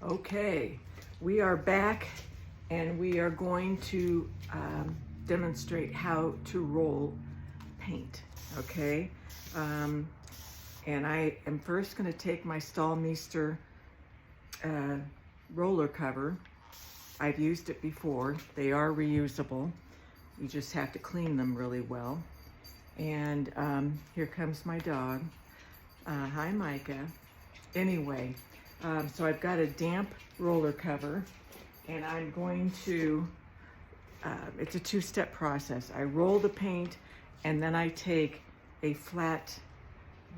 Okay, we are back and we are going to demonstrate how to roll paint, okay? And I am first going to take my Staalmeester roller cover. I've used it before. They are reusable. You just have to clean them really well. And here comes my dog. Hi, Micah. Anyway, so I've got a damp roller cover, and I'm going to, it's a two-step process. I roll the paint, and then I take a flat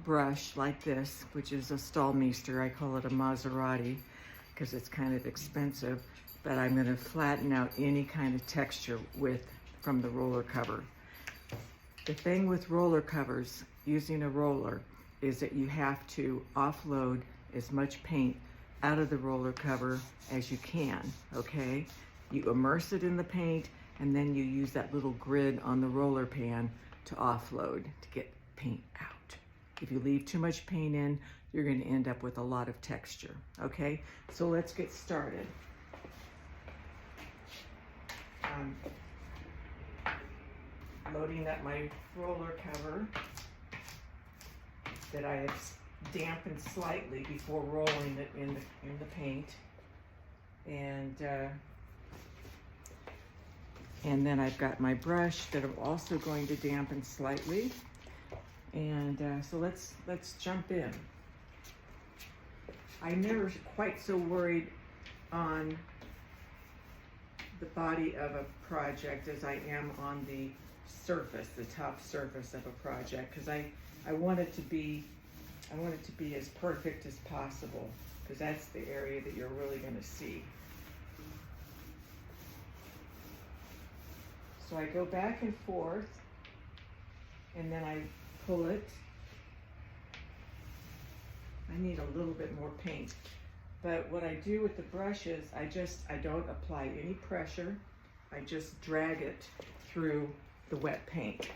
brush like this, which is a Staalmeester. I call it a Maserati because it's kind of expensive, but I'm going to flatten out any kind of texture from the roller cover. The thing with roller covers, using a roller, is that you have to offload as much paint out of the roller cover as you can, okay? You immerse it in the paint, and then you use that little grid on the roller pan to offload, to get paint out. If you leave too much paint in, you're going to end up with a lot of texture, okay? So let's get started. Loading up my roller cover that I have dampened slightly before rolling it in the paint, and then I've got my brush that I'm also going to dampen slightly, and so let's jump in. I'm never quite so worried on the body of a project as I am on the surface, the top surface of a project, because I want it to be as perfect as possible, because that's the area that you're really going to see. So I go back and forth, and then I pull it. I need a little bit more paint, but what I do with the brush is I don't apply any pressure. I just drag it through the wet paint.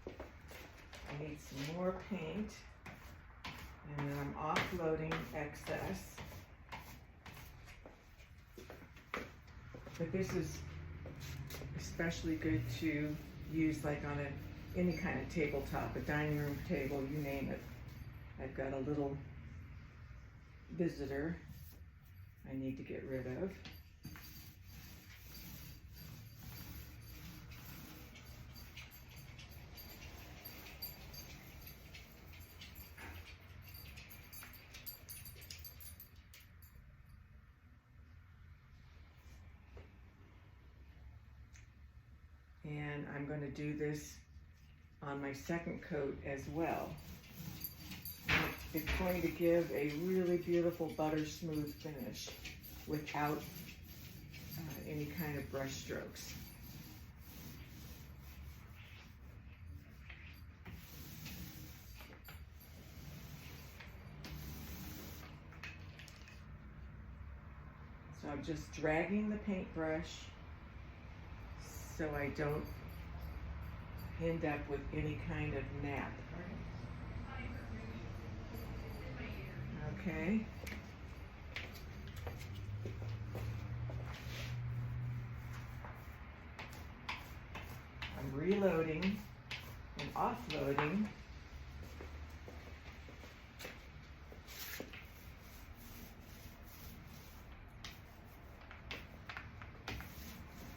I need some more paint, and then I'm offloading excess. But this is especially good to use like on any kind of tabletop, a dining room table, you name it. I've got a little visitor I need to get rid of. And I'm going to do this on my second coat as well. And it's going to give a really beautiful butter smooth finish without any kind of brush strokes. So I'm just dragging the paintbrush so I don't end up with any kind of nap. Okay. I'm reloading and offloading.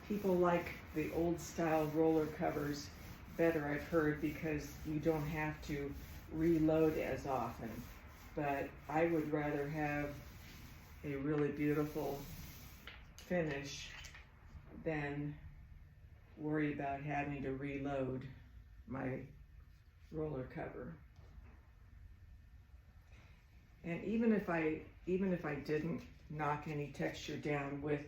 People like the old style roller covers better, I've heard, because you don't have to reload as often. But I would rather have a really beautiful finish than worry about having to reload my roller cover. And even if I didn't knock any texture down with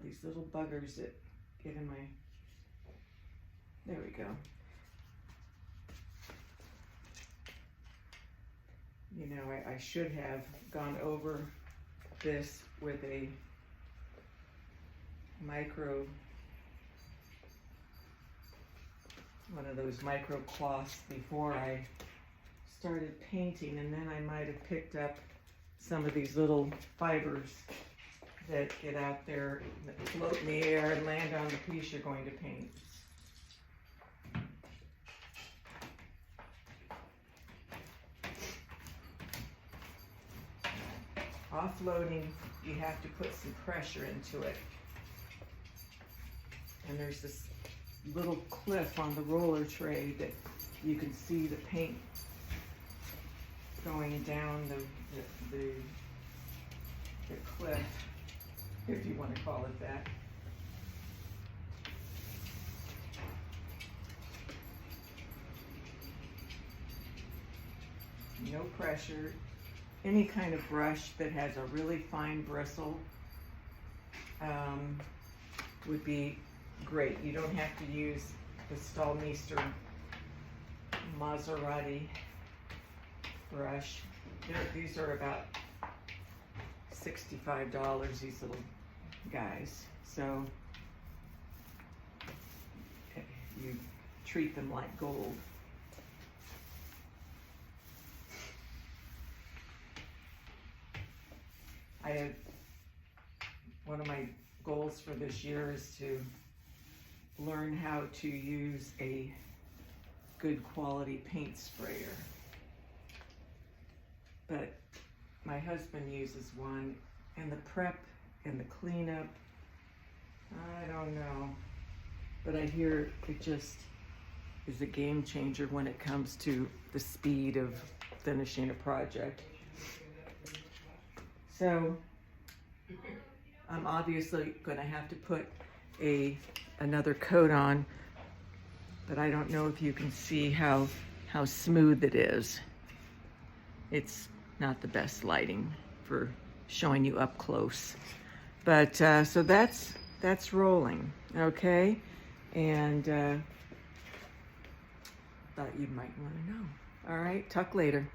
these little buggers that get in my, there we go. You know, I should have gone over this with a one of those micro cloths before I started painting, and then I might have picked up some of these little fibers that get out there, that float in the air and land on the piece you're going to paint. Offloading, you have to put some pressure into it. And there's this little cliff on the roller tray that you can see the paint going down the cliff, if you want to call it that. No pressure. Any kind of brush that has a really fine bristle would be great. You don't have to use the Staalmeester Maserati brush. These are about $65, these little guys. So you treat them like gold. One of my goals for this year is to learn how to use a good quality paint sprayer. But my husband uses one, and the prep and the cleanup, I don't know. But I hear it just is a game changer when it comes to the speed of finishing a project. So I'm obviously going to have to put another coat on, but I don't know if you can see how smooth it is. It's not the best lighting for showing you up close, but so that's rolling, okay? And thought you might want to know. All right, talk later.